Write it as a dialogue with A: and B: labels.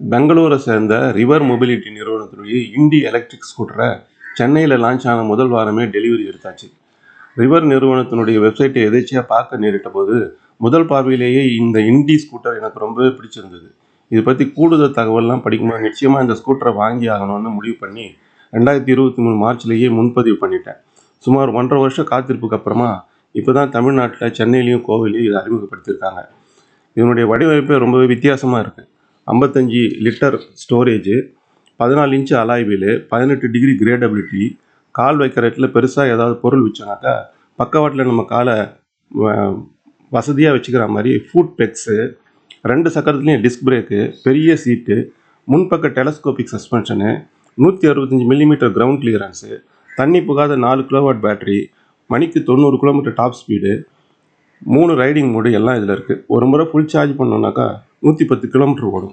A: பெங்களூரை சேர்ந்த river mobility நிறுவனத்தினுடைய indie electric ஸ்கூட்டரை சென்னையில் லான்ச் ஆன முதல் வாரமே டெலிவரி எடுத்தாச்சு. ரிவர் நிறுவனத்தினுடைய வெப்சைட்டை எதேச்சியாக பார்க்க நேரிட்ட போது முதல் பார்வையிலேயே இந்த இண்டி ஸ்கூட்டர் எனக்கு ரொம்பவே பிடிச்சிருந்தது. இதை பற்றி கூடுதல் தகவல்லாம் படிக்கும்போது நிச்சயமாக இந்த ஸ்கூட்டரை வாங்கி ஆகணும்னு முடிவு பண்ணி 2023 மார்ச்லேயே முன்பதிவு பண்ணிட்டேன். சுமார் 1.5 வருஷம் காத்திருப்புக்கு அப்புறமா இப்போ தான் தமிழ்நாட்டில் சென்னையிலையும் கோவையிலையும் இதை அறிமுகப்படுத்தியிருக்காங்க. இதனுடைய வடிவமைப்பே ரொம்பவே வித்தியாசமாக இருக்குது. 55 litre storage, 14 inch alloy wheel, 18 degree gradability, கால் வைக்கிற இடத்துல பெருசாக ஏதாவது பொருள் வச்சோனாக்கா பக்கவாட்டில் நம்ம காலை வசதியாக வச்சுக்கிற மாதிரி ஃபுட் பெக்ஸு, 2 சக்கரத்துலேயும் டிஸ்க் பிரேக்கு, பெரிய சீட்டு, முன்பக்க டெலஸ்கோபிக் சஸ்பென்ஷனு, 165 மில்லிமீட்டர் கிரவுண்ட் கிளியரன்ஸு, தண்ணி புகாத 4 கிலோவாட் பேட்டரி, மணிக்கு 90 kilometre top speed, 3 riding mode எல்லாம் இதில் இருக்குது. ஒரு முறை ஃபுல் சார்ஜ் பண்ணோன்னாக்கா 110 கிலோமீட்டர் ஓடும்.